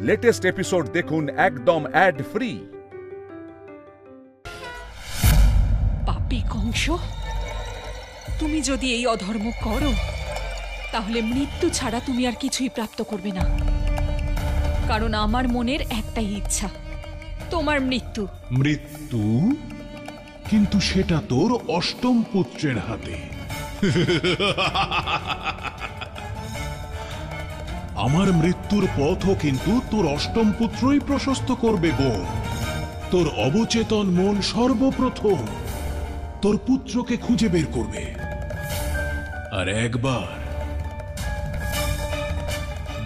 Latest episode দেখুন একদম add free. পাপী কংস, তুমি যদি এই অধর্ম করো তাহলে মৃত্যু ছাড়া তুমি আর কিছুই প্রাপ্ত করবে না। কারণ আমার মনের একটাই ইচ্ছা, তোমার মৃত্যু। মৃত্যু? কিন্তু সেটা তোর অষ্টম পুত্রের হাতে। আমার মৃত্যুর পথও কিন্তু তোর অষ্টম পুত্রই প্রশস্ত করবে বোন। তোর অবচেতন মন সর্বপ্রথম তোর পুত্রকে খুঁজে বের করবে। আর একবার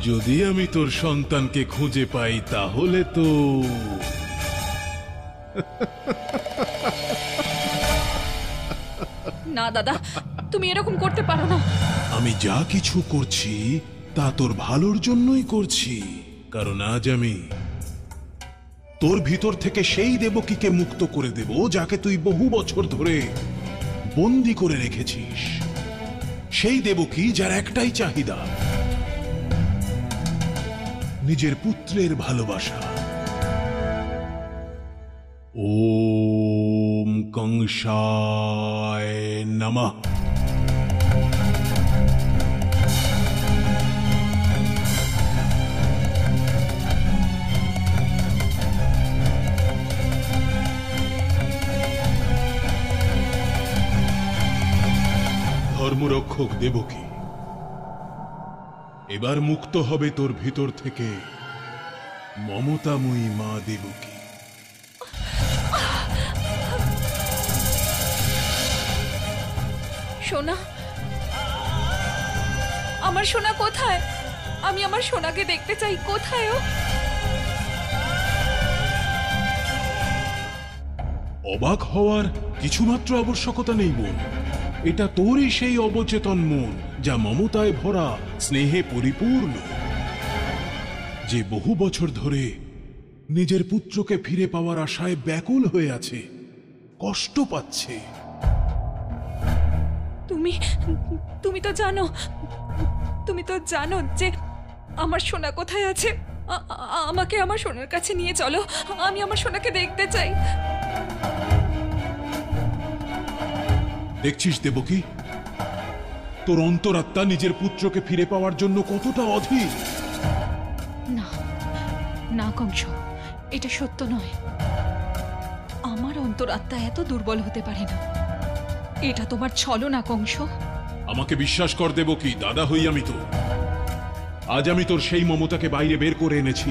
যদি আমি তোর সন্তানকে খুঁজে পাই তাহলে তো না দাদা, তুমি এরকম করতে পারো না। আমি যা কিছু করছি তা তোর ভালোর জন্যই করছি। কারণ আজ আমি তোর ভিতর থেকে সেই দেবকীকে মুক্ত করে দেব যাকে তুই বহু বছর ধরে বন্দি করে রেখেছিস। সেই দেবকী যার একটাই চাহিদা, নিজের পুত্রের ভালোবাসা। ওম কংসায় নমঃ। ধর্মরক্ষক দেবকী, এবার মুক্ত হবে তোর ভিতর থেকে মমতাময়ী মা দেবকী। সোনা, আমার সোনা কোথায়? আমি আমার সোনাকে দেখতে চাই। কোথায় ও? অবাক হওয়ার কিছুমাত্র আবশ্যকতা নেই বোন। এটা তোরই সেই অবচেতন মন যা মমতায় ভরা, স্নেহে পরিপূর্ণ, যে বহু বছর ধরে নিজের পুত্রকে ফিরে পাওয়ার আশায় ব্যাকুল হয়ে আছে, কষ্ট পাচ্ছে। তুমি তো জানো যে আমার সোনা কোথায় আছে। আমাকে আমার সোনার কাছে নিয়ে চলো, আমি আমার সোনাকে দেখতে চাই। দেখছিস দেবকী, তোর অন্তরাত্মা নিজের পুত্রকে ফিরে পাওয়ার জন্য কতটা অধীর। না না কংস, এটা সত্য নয়। আমার অন্তরাত্মা এত দুর্বল হতে পারে না। এটা তোমার ছলনা কংস। আমাকে বিশ্বাস কর দেবকী, দাদা হই আমি তো। আজ আমি তোর সেই মমতাকে বাইরে বের করে এনেছি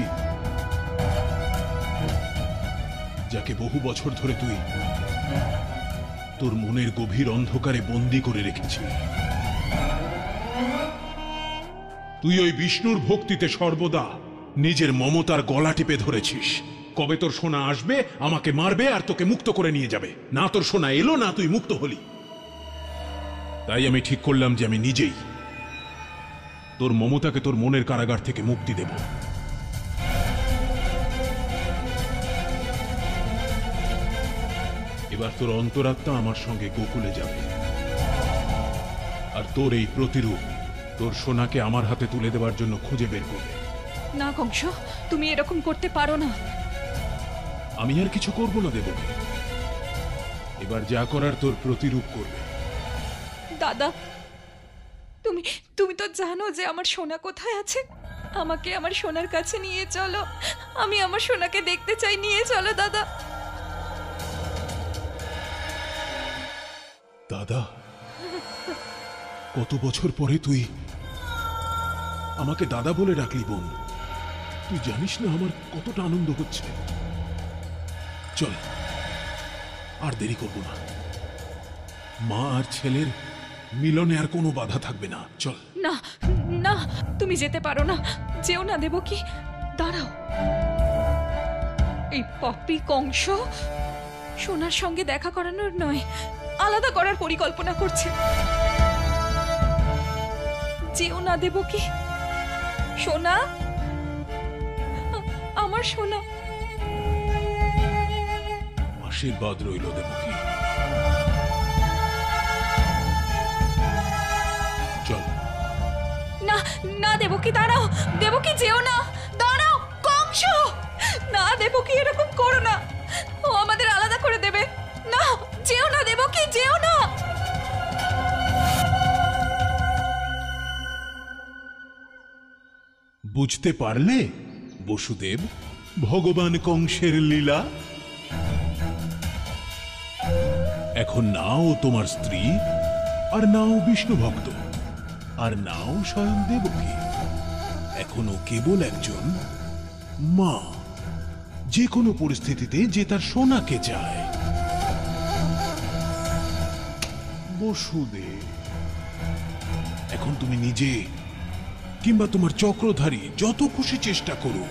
যাকে বহু বছর ধরে তুই তোর মনের গভীর অন্ধকারে বন্দী করে রেখেছি। তুই ওই বিষ্ণুর ভক্তিতে সর্বদা নিজের মমতার গলা টিপে ধরেছিস। কবে তোর সোনা আসবে, আমাকে মারবে আর তোকে মুক্ত করে নিয়ে যাবে। না তোর সোনা এলো, না তুই মুক্ত হলি। তাই আমি ঠিক করলাম যে আমি নিজেই তোর মমতাকে তোর মনের কারাগার থেকে মুক্তি দেব। এবার তোর অন্তরাত্মা আমার সঙ্গে গোকুলে যাবে, আর তোর এই প্রতিরূপ তোর সোনাকে আমার হাতে তুলে দেওয়ার জন্য খুঁজে বের করবে। না কংস, তুমি এরকম করতে পারো না। আমি আর কিছু করব না দেবকী। এবার যা করার তোর প্রতিরূপ করবে। দাদা, তুমি তো জানো যে আমার সোনা কোথায় আছে। আমাকে আমার সোনার কাছে নিয়ে চলো, আমি আমার সোনাকে দেখতে চাই। নিয়ে চলো দাদা। দাদা, কত বছর পরে তুই আমাকে দাদা বলে ডাকলি বোন। তুই জানিস না আমার কতটা আনন্দ হচ্ছে। চল, আর দেরি করব না। মা আর ছেলের মিলনে আর কোনো বাধা থাকবে না। চল। না না, তুমি যেতে পারো না। যেও না দেবকী, দাঁড়াও। এই পাপী কংস সোনার সঙ্গে দেখা করানোর নয়, আলাদা করার পরিকল্পনা করছে। যেও না দেবকী। সোনা, আমার সোনা। আশীর্বাদ রইল দেবকী। চল। না না দেবকী, দাঁড়াও। দেবকী, যেও না, দাঁড়াও। বুঝতে পারলে বসুদেব ভগবান কংসের লীলা? এখন নাও তোমার স্ত্রী, আর নাও বিষ্ণু ভক্ত, আর নাও স্বয়ং দেবকী। এখনো কেবল একজন মা, যে কোনো পরিস্থিতিতে যে তার সোনাকে চায়। বসুদেব, এখন তুমি নিজে কিংবা তোমার চক্রধারী যত খুশি চেষ্টা করো,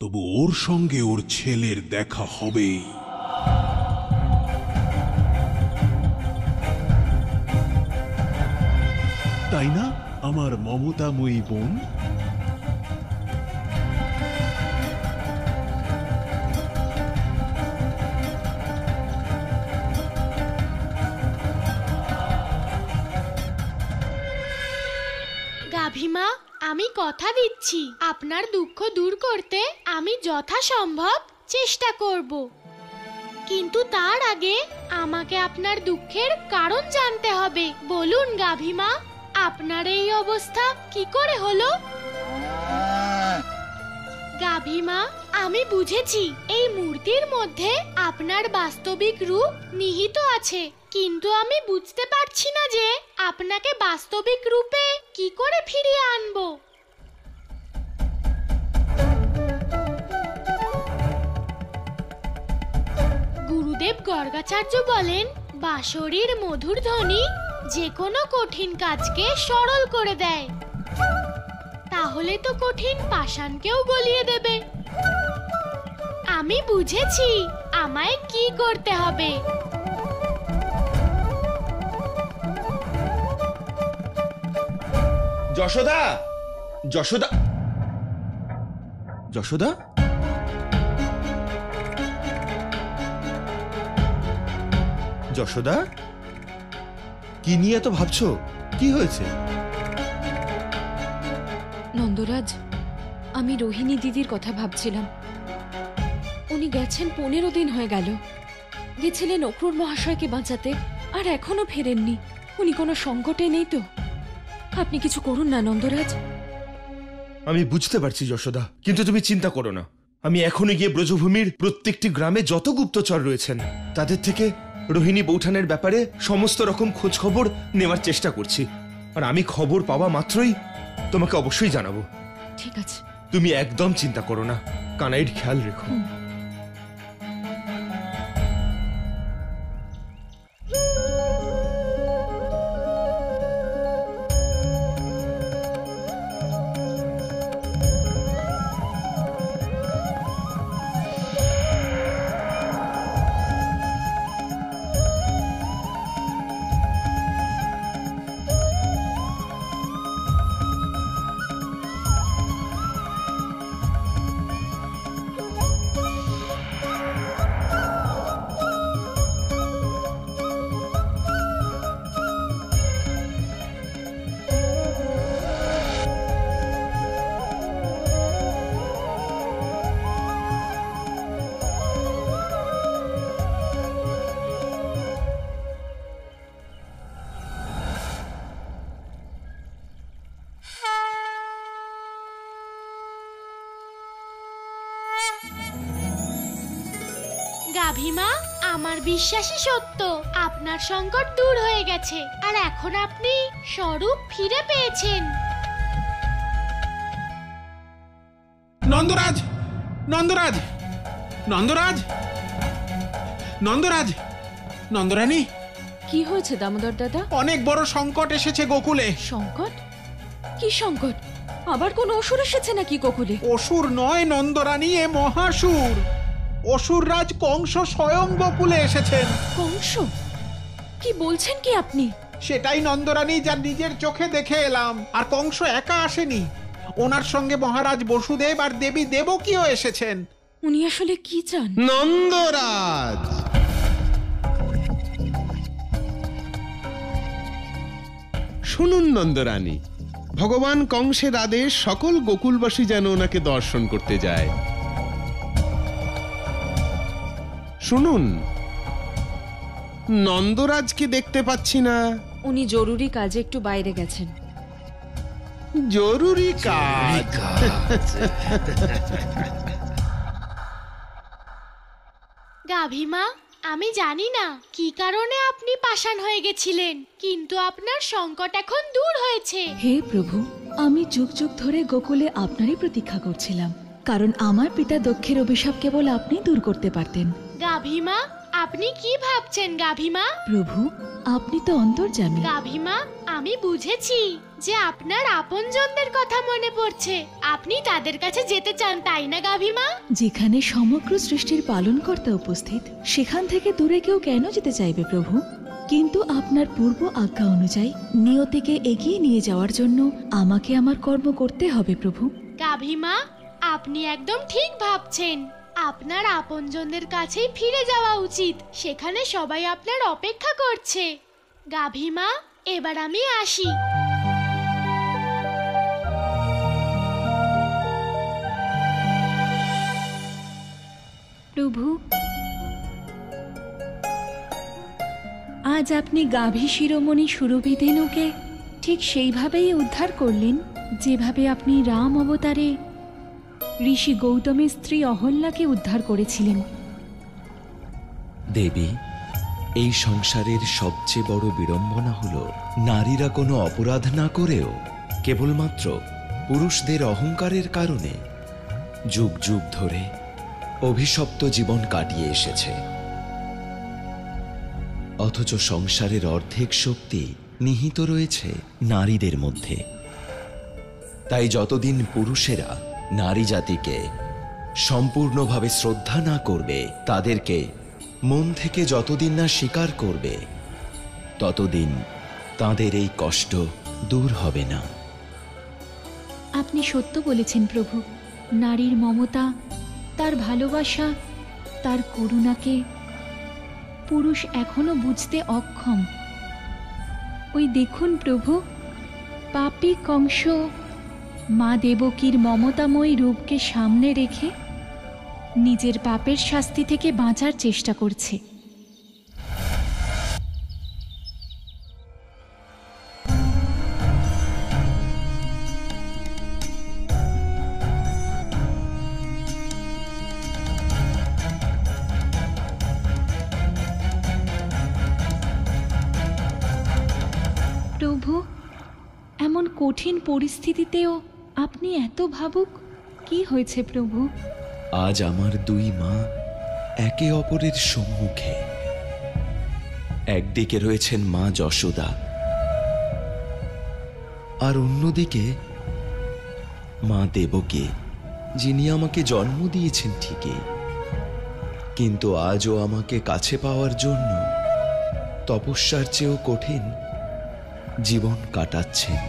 তবু ওর সঙ্গে ওর ছেলের দেখা হবেই। তাই না আমার মমতাময়ী বোন? গাভীমা, আমি কথা দিচ্ছি আপনার দুঃখ দূর করতে আমি যথাসম্ভব চেষ্টা করব, কিন্তু তার আগে আমাকে আপনার দুঃখের কারণ জানতে হবে। বলুন গাভীমা, আপনার এই অবস্থা কি করে হলো? গাভীমা, আমি বুঝেছি এই মূর্তির মধ্যে আপনার বাস্তবিক রূপ নিহিত আছে, কিন্তু আমি বুঝতে পারছি না যে আপনাকে বাস্তবিক রূপে কি করে ফিরিয়ে আনবো। গুরুদেব গর্গাচার্য বলেন, বাঁশরীর মধুর ধ্বনি যে কোনো কঠিন কাজকে সরল করে দেয়। তাহলে তো কঠিন পাষাণকেও গলিয়ে দেবে। আমি বুঝেছি আমায় কি করতে হবে। যশোদা, যশোদা, যশোদা, যশোদা, কি নিয়ে এত ভাবছো? কি হয়েছে? নন্দরাজ, আমি রোহিণী দিদির কথা ভাবছিলাম। উনি গেছেন 15 দিন হয়ে গেল। গেছিলেন অক্রূর মহাশয়কে বাঁচাতে, আর এখনো ফেরেননি। উনি কোনো সংকটে নেই তো? আপনি কিছু করুন না নন্দরাজ। আমি বুঝতে পারছি যশোদা, কিন্তু তুমি চিন্তা করো না। আমি এখনই গিয়ে ব্রজভূমির প্রত্যেকটি গ্রামে যত গুপ্তচর রয়েছেন তাদের থেকে রোহিণী বৌঠানের ব্যাপারে সমস্ত রকম খোঁজ খবর নেওয়ার চেষ্টা করছি, আর আমি খবর পাওয়া মাত্রই তোমাকে অবশ্যই জানাবো। ঠিক আছে, তুমি একদম চিন্তা করো না, কানাইয়ের খেয়াল রেখো। গাভীমা, আমার বিশ্বাসই সত্য, আপনার সংকট দূর হয়ে গেছে, আর এখন আপনি স্বরূপ ফিরে পেয়েছেন। নন্দরাজ, নন্দরাজ, নন্দরাজ, নন্দরাজ, নন্দরানী, কি হয়েছে দামোদর দাদা? অনেক বড় সংকট এসেছে গোকুলে। সংকট? কি সংকট? আবার কোন অসুর এসেছে নাকি গোকুলে? অসুর নয় নন্দরানী, এ মহাসুর। অসুররাজ কংস স্বয়ং গোকুলে এসেছেন। কংস? কি বলছেন কি আপনি? সেটাই নন্দরানী, যা নিজের চোখে দেখে এলাম। আর কংস একা আসেনি, ওনার সঙ্গে মহারাজ বসুদেব আর দেবী দেবকীও এসেছেন। উনি আসলে কি চান? নন্দরাজ, শুনুন নন্দরানী, ভগবান কংসের আদেশ সকল গোকুলবাসী যেন ওনাকে দর্শন করতে যায়। শুনুন, নন্দরাজকে দেখতে পাচ্ছি না। উনি জরুরি কাজে একটু বাইরে গেছেন। জরুরি কাজ। গাভীমা, আমি জানি না কি কারণে আপনি পাষাণ হয়ে গেছিলেন, কিন্তু আপনার সংকট এখন দূর হয়েছে। হে প্রভু, আমি যুগ যুগ ধরে গোকুলে আপনারই প্রতীক্ষা করছিলাম, কারণ আমার পিতা দক্ষের অভিশাপ কেবল আপনি দূর করতে পারতেন। গাভীমা, আপনি কি ভাবছেন গাভীমা? প্রভু, আপনি তো অন্তর্যামী। গাভীমা, আমি বুঝেছি যে আপনার আপনজনদের কথা মনে পড়ছে। আপনি তাদের কাছে যেতে চান, তাই না গাভীমা? যেখানে সমগ্র সৃষ্টির পালনকর্তা উপস্থিত, সেখান থেকে দূরে কেউ কেন যেতে চাইবে প্রভু? কিন্তু আপনার পূর্ব আজ্ঞা অনুযায়ী নিয়তিকে এগিয়ে নিয়ে যাওয়ার জন্য আমাকে আমার কর্ম করতে হবে প্রভু। গাভীমা, আপনি একদম ঠিক ভাবছেন। আপনার আপনজনদের কাছেই ফিরে যাওয়া উচিত, সেখানে সবাই আপনার অপেক্ষা করছে। গাভীমা, এবার আমি আসি। প্রভু, আজ আপনি গাভী শিরোমণি সুরভিধেনুকে ঠিক সেইভাবেই উদ্ধার করলেন যেভাবে আপনি রাম অবতারে ঋষি গৌতমের স্ত্রী অহল্যাকে উদ্ধার করেছিলেন। দেবী, এই সংসারের সবচেয়ে বড় বিড়ম্বনা হলো নারীরা কোনো অপরাধ না করেও কেবলমাত্র পুরুষদের অহংকারের কারণে যুগ যুগ ধরে অভিশপ্ত জীবন কাটিয়ে এসেছে। অথচ সংসারের অর্ধেক শক্তি নিহিত রয়েছে নারীদের মধ্যে। তাই যতদিন পুরুষেরা নারী জাতিকে সম্পূর্ণভাবে শ্রদ্ধা না করবে, তাদেরকে মন থেকে যতদিন না স্বীকার করবে, ততদিন তাদের এই কষ্ট দূর হবে না। আপনি সত্য বলেছেন প্রভু। নারীর মমতা, তার ভালোবাসা, তার করুণাকে পুরুষ এখনো বুঝতে অক্ষম। ওই দেখুন প্রভু, পাপী কংস মা দেবকীর মমতাময়ী রূপকে সামনে রেখে নিজের পাপের শাস্তি থেকে বাঁচার চেষ্টা করছে। প্রভু, এমন কঠিন পরিস্থিতিতেও আপনি এত ভাবুক, কি হয়েছে প্রভু? আজ আমার দুই মা একে অপরের সম্মুখে। একদিকে রয়েছেন মা যশোদা, আর অন্যদিকে মা দেবকী, যিনি আমাকে জন্ম দিয়েছেন ঠিকই, কিন্তু আজও আমাকে কাছে পাওয়ার জন্য তপস্যার চেয়েও কঠিন জীবন কাটাচ্ছেন।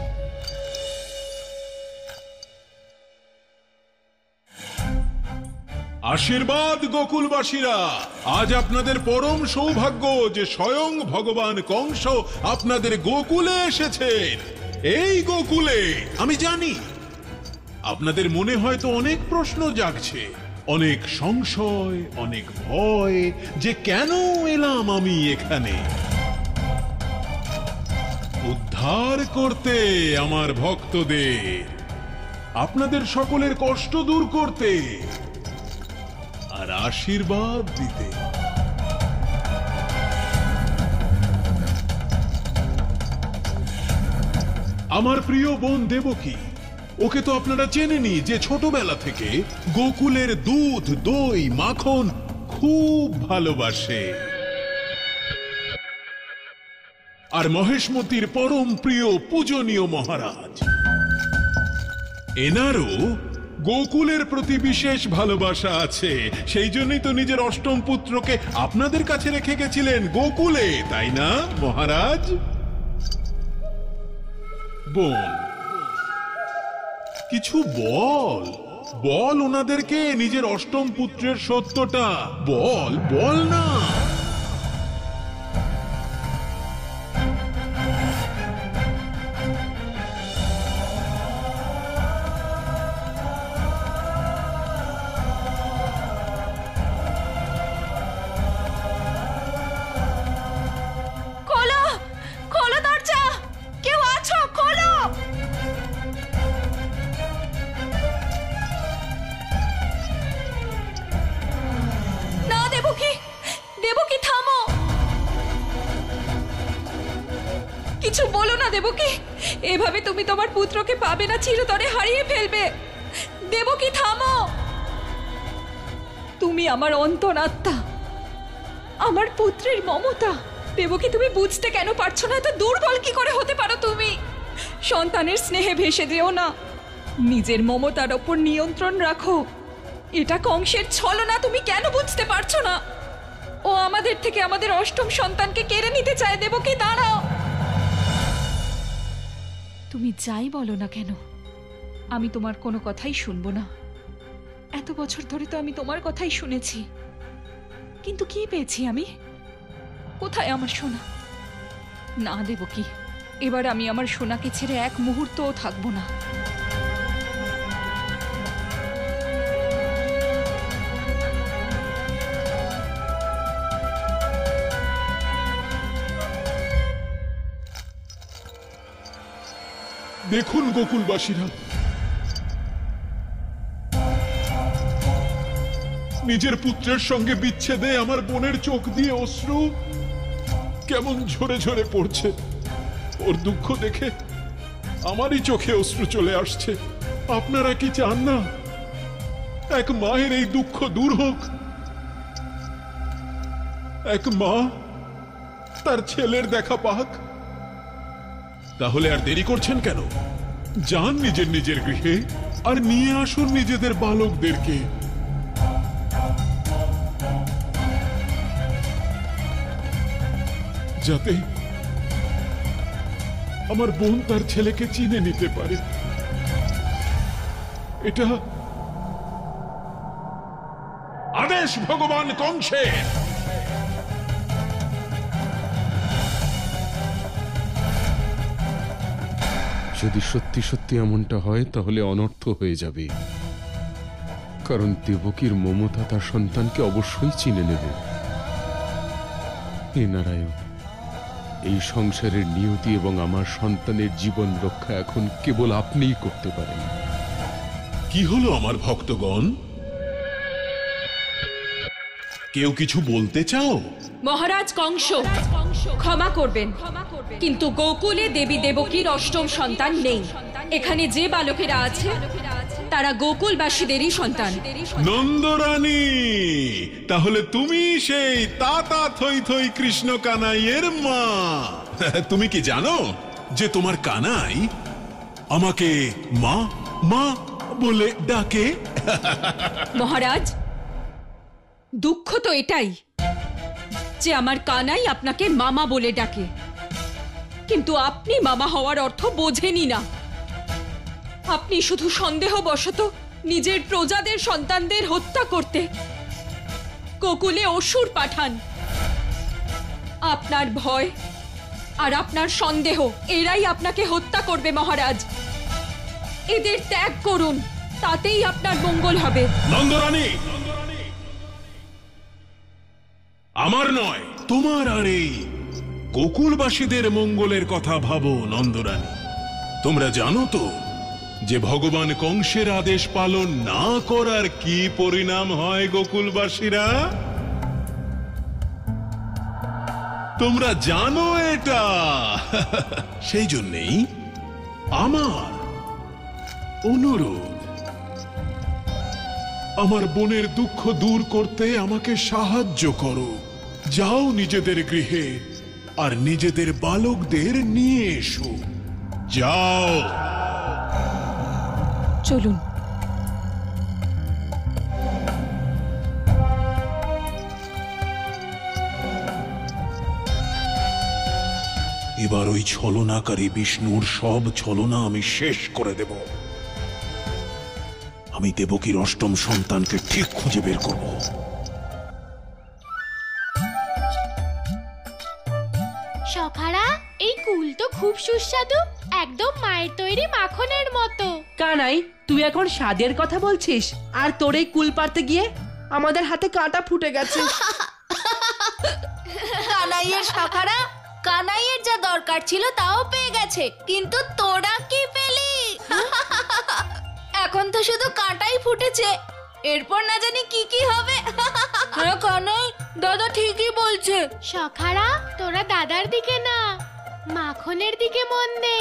আশীর্বাদ গোকুলবাসীরা, আজ আপনাদের পরম সৌভাগ্য যে স্বয়ং ভগবান কংস আপনাদের গোকুলে এসেছেন। এই গোকুলে আমি জানি আপনাদের মনে হয়তো অনেক প্রশ্ন জাগছে, অনেক সংশয়, অনেক ভয়, যে কেন এলাম আমি এখানে। উদ্ধার করতে আমার ভক্তদের, আপনাদের সকলের কষ্ট দূর করতে আর আশীর্বাদ দিতে। আমার প্রিয় বোন দেবকী, ওকে তো আপনারা চেনেনই, যে ছোটবেলা থেকে গোকুলের দুধ, দই, মাখন খুব ভালোবাসে। আর মহেশমতির পরম প্রিয় পূজনীয় মহারাজ, এনারও গোকুলের প্রতি বিশেষ ভালোবাসা আছে। সেই জন্যই তো নিজের অষ্টম পুত্রকে আপনাদের কাছে রেখে গেছিলেন গোকুলে, তাই না মহারাজ? বোন, কিছু বল, বল ওনাদেরকে নিজের অষ্টম পুত্রের সত্যটা বল, বল না। কিছু বলো না দেবকী। এভাবে তুমি তোমার পুত্রকে পাবে না, চিরতরে হারিয়ে ফেলবে। দেবকী থামো, তুমি আমার অন্তরাত্মা, আমার পুত্রের মমতা। দেবকী তুমি বুঝতে কেন পারছো না? এত দুর্বল কি করে হতে পারো তুমি? সন্তানের স্নেহে ভেসে যেও না, নিজের মমতার ওপর নিয়ন্ত্রণ রাখো। এটা কংসের ছলনা, তুমি কেন বুঝতে পারছো না? ও আমাদের থেকে আমাদের অষ্টম সন্তানকে কেড়ে নিতে চায়। দেবকী দাঁড়াও। তুমি যাই বলো না কেন, আমি তোমার কোনো কথাই শুনবো না। এত বছর ধরে তো আমি তোমার কথাই শুনেছি, কিন্তু কি পেয়েছি আমি? কোথায় আমার সোনা? না দেবকী, এবার আমি আমার সোনাকে ছেড়ে এক মুহূর্তও থাকবো না। দেখুন গোকুলবাসীরা, নিজের পুত্রের সঙ্গে বিচ্ছেদে আমার বোনের চোখ দিয়ে অশ্রু কেমন ঝরে ঝরে পড়ছে। ওর দুঃখ দেখে আমারই চোখে অশ্রু চলে আসছে। আপনারা কি চান না এক মায়ের এই দুঃখ দূর হোক? এক মা তার ছেলের দেখা পাক। তাহলে আর দেরি করছেন কেন? যান নিজের নিজের গৃহে আর নিয়ে আসুন নিজেদের বালকদেরকে। যাতে আমার বোন তার ছেলেকে চিনে নিতে পারে। এটা আদেশ ভগবান কংসের। যদি সত্যি সত্যি এমনটা হয় তাহলে অনর্থ হয়ে যাবে, কারণ দেবকীর মমতা তার সন্তানকে অবশ্যই চিনে নেবে। হে নারায়ণ, এই সংসারের নিয়তি এবং আমার সন্তানের জীবন রক্ষা এখন কেবল আপনিই করতে পারেন। কি হলো আমার ভক্তগণ? কেউ কিছু বলতে চাও? মহারাজ কংস, ক্ষমা করবেন, কিন্তু গোকুলে দেবী দেবকীর অষ্টম সন্তান নেই। এখানে যে বালকেরা আছে তারা গোকুলবাসীদেরই সন্তান। নন্দরানী, তাহলে তুমি সেই তাতা থই থই কৃষ্ণ কানাইয়ের মা। তুমি কি জানো যে তোমার কানাই আমাকে মা মা বলে ডাকে? মহারাজ, দুঃখ তো এটাই যে আমার কানাই আপনাকে মামা বলে ডাকে, কিন্তু আপনি মামা হওয়ার অর্থ বোঝেনই না। আপনি শুধু সন্দেহবশত নিজের প্রজাদের সন্তানদের হত্যা করতে গোকুলে অসুর পাঠান। আপনার ভয় আর আপনার সন্দেহ এরাই আপনাকে হত্যা করবে মহারাজ। এদের ত্যাগ করুন, তাতেই আপনার মঙ্গল হবে। নন্দরানী, আমার নয় তোমার আর এই গোকুলবাসীদের মঙ্গলের কথা ভাবো। নন্দরানী, তোমরা জানো তো যে ভগবান কংসের আদেশ পালন না করার কি পরিণাম হয় গোকুলবাসীরা? তোমরা জানো এটা। সেই জন্যেই আমার অনুরোধ, আমার বোনের দুঃখ দূর করতে আমাকে সাহায্য করো। যাও নিজেদের গৃহে আর নিজেদের বালকদের নিয়ে এসো। যাও। চলুন। এবার ওই ছলনাকারী বিষ্ণুর সব ছলনা আমি শেষ করে দেব। আমি দেবকীর অষ্টম সন্তানকে ঠিক খুঁজে বের করব। সখারা, এই কুল তো খুব সুস্বাদু, একদম মায়ের তৈরি মাখনের মতো। কানাই, তুই এখন স্বাদের কথা বলছিস, আর তোর এই কুল পারতে গিয়ে আমাদের হাতে কাঁটা ফুটে গেছে। কানাইয়ের সখারা, কানাইয়ের যা দরকার ছিল তাও পেয়ে গেছে, কিন্তু তোরা কি পেলি? এখন তো শুধু কাঁটাই ফুটেছে, এরপর না জানি কি কি হবে। কানাই, দাদা ঠিকই বলছে। সখারা, তোরা দাদার দিকে না, মাখনের দিকে মন দে।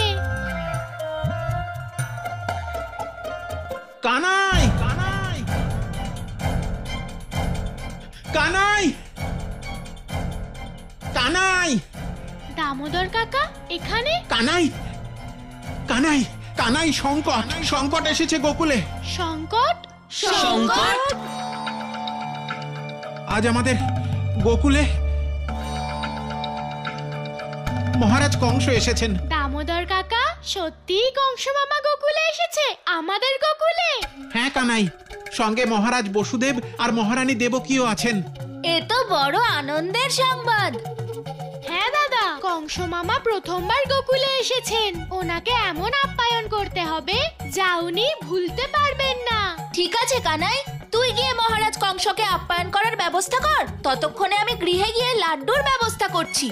কানাই কানাই কানাই কানাই দামোদর কাকা এখানে? কানাই কানাই কানাই, সংকট সংকট এসেছে গোকুলে। সংকট? সংকট? আজ আমাদের গোকুলে মহারাজ কংস এসেছেন। দামোদর কাকা, সত্যিই কংস মামা গোকুলে এসেছে? আমাদের গোকুলে? হ্যাঁ কানাই, সঙ্গে মহারাজ বসুদেব আর মহারানী দেবকীও আছেন। এ তো বড় আনন্দের সংবাদ। হ্যাঁ দাদা, কংস মামা প্রথমবার গোকুলে এসেছেন। ওনাকে এমন আপ্যায়ন করতে হবে যা উনি ভুলতে পারবেন না। ঠিক আছে কানাই, তুই গিয়ে মহারাজ কংসকে আপ্যায়ন করার ব্যবস্থা কর। ততক্ষণে আমি গৃহে গিয়ে লাড্ডুর ব্যবস্থা করছি।